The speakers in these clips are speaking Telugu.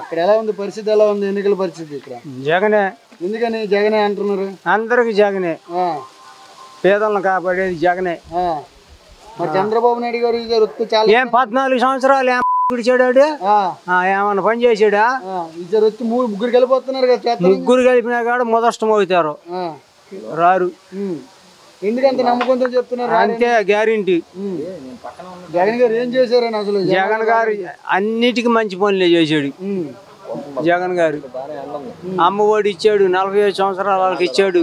అక్కడ ఎలా ఉంది పరిస్థితి? ఎలా ఉంది ఎన్నికల పరిస్థితి ఇక్కడ? జగనే. ఎందుకని జగనే అంటున్నారు? అందరికి జగనే. పేదలను కాపాడేది జగనే. మరి చంద్రబాబు నాయుడు గారు చాలా ఏం 14 సంవత్సరాలు ఏమన్నాడు? ఏమన్నా పని చేసాడా? ఇద్దరు వచ్చి ముగ్గురు కలిపోతున్నారు కదా. ముగ్గురు కలిపినా కూడా మొదష్టం అవుతారు, రారు. ఎందుకంత నమ్మకంతో చెప్తున్నారు? అంతే గ్యారెంటీ. జగన్ గారు ఏం చేశారని అసలు? జగన్ గారు అన్నిటికీ మంచి పనులే చేశాడు. జగన్ గారు అమ్మఒడి ఇచ్చాడు, 45 సంవత్సరాల వాళ్ళకి ఇచ్చాడు,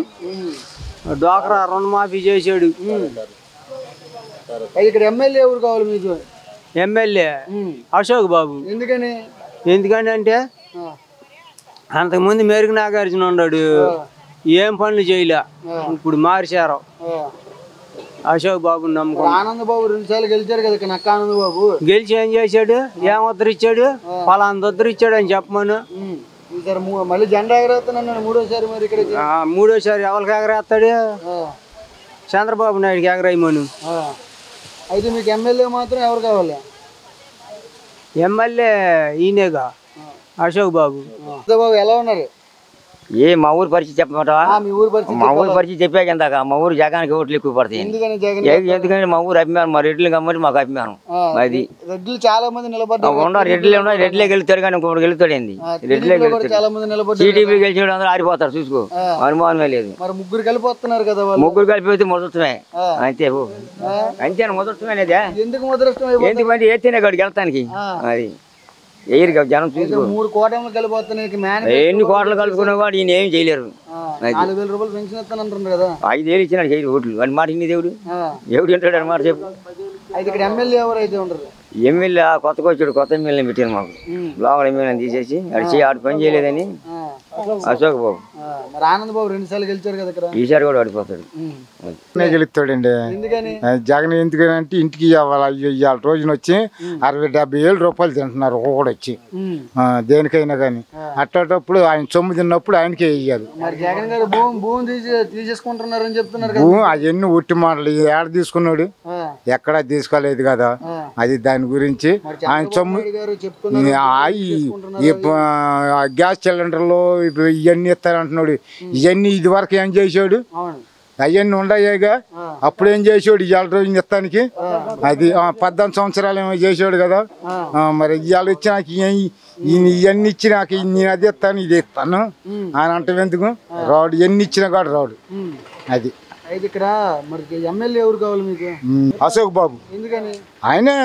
డ్వాక్రా రుణమాఫీ చేశాడు. ఇక్కడ ఎమ్మెల్యే ఎవరు కావాలి మీకు? ఎమ్మెల్యే అశోక్ బాబు. ఎందుకని అంటే అంతకుముందు మెరుగు నాగార్జున ఉన్నాడు, ఏం పనులు చేయలే, ఇప్పుడు మార్చారు. అశోక్ బాబు నమ్మకం. ఆనంద్ బాబు 2 సార్లు గెలిచారు కదా. నక్క ఆనంద్ బాబు గెలిచి ఏం చేశాడు? ఏం ఉద్ధరించాడు? పలానా ఉద్ధరించాడు అని చెప్పమను. మళ్ళీ జెండా ఎగరేస్తున్నాడు మూడోసారి. మరి ఇక్కడ మూడోసారి ఎవరికి ఎగరేస్తాడు? చంద్రబాబు నాయుడుకి ఎగరేయమను. అయితే మీకు ఎమ్మెల్యే మాత్రం ఎవరు కావాలి? ఎమ్మెల్యే ఈయనేగా, అశోక్ బాబు. బాబు ఎలా ఉన్నారు? మా ఊరు పరిస్థితి చెప్పమంటావా? మా ఊరు పరిస్థితి చెప్పాక ఇందాక మా ఊరు జగన్కి ఓట్లు ఎక్కువ పడతాయి. ఎందుకంటే మా ఊరు అభిమానం, మా రెడ్లు కాబట్టి మాకు అభిమానం. అది రెడ్లు చాలా మంది నిలబడ్డారు. రెడ్లే గెలుతాడు కానీ ఇంకొకటి గెలుతాడు. ఏంది రెడ్లే గెలుతాడు. టీడీపీ గెలిచిన అందరూ ఆరిపోతారు, చూసుకో, అనుమానమే లేదు. ముగ్గురు కలిపి వస్తున్నారు కదా. ముగ్గురు కలిపి మొదటమే అంతే. అంతే మొదటమే లేదా? ఎందుకంటే ఏతేనే కాదు గెలతానికి. అది ఎయిర్ జనం చూసుకో. 3 కోటలు కలిపి ఎన్ని కోటలు కలుపుకున్నా కూడా ఈయన ఏం చేయలేరు. 4,000 రూపాయలు పెన్షన్ ఇస్తానంటున్నారు కదా. 5,000 ఇచ్చినాడు చేయరు ఓట్లు. అని మాట ఇన్ని దేవుడు ఎవడు తింటాడు అని మాట చెప్పు. అయితే ఇక్కడ ఎమ్మెల్యే ఎవరైతే ఉండరు? ఎమ్మెల్యే కొత్తగా వచ్చాడు, కొత్త ఎమ్మెల్యే పెట్టాను మాకు. లోపల ఎమ్మెల్యే తీసేసి ఆడు పని చేయలేదని అశోక్ బాబు. ఆనంద్ బాబు 2 సార్లు గెలిచారు కదా ఇక్కడ. ఈసారి కూడా ఓడిపోతాడు. గెలుస్తాడండి జగన్. ఎందుకని అంటే ఇంటికి ఇవాళ రోజున వచ్చి 60-70 వేల రూపాయలు తింటున్నారు ఒకడు వచ్చి. దేనికైనా కానీ అట్టేటప్పుడు ఆయన సొమ్ము తిన్నప్పుడు ఆయనకే వేయాలి. జగన్ గారు భూమి తీసేసుకుంటున్నారని చెప్తున్నారు. భూమి అవన్నీ ఉట్టి మాటలు. ఏడ తీసుకున్నాడు? ఎక్కడా తీసుకోలేదు కదా. అది దాని గురించి ఆయన సొమ్ము. గ్యాస్ సిలిండర్లు ఇవన్నీ ఇస్తారంటున్నాడు. ఇవన్నీ ఇది వరకు ఏం చేసాడు? అవన్నీ ఉండయ్యాగా. అప్పుడు ఏం చేసాడు? ఇవాళ రోజు ఇస్తానికి అది 18 సంవత్సరాలు ఏమో చేసాడు కదా. మరి ఇవాళ వచ్చి నాకు ఇవన్నీ ఇచ్చి నాకు నేను అది ఇస్తాను ఇది ఇస్తాను అని అంటే ఎందుకు రాడు? ఎన్ని ఇచ్చినా కూడా రాడు. అది ఇక్కడ మరి ఎమ్మెల్యే ఎవరు కావాలి మీకు? అశోక్ బాబు. ఎందుకని? ఆయనే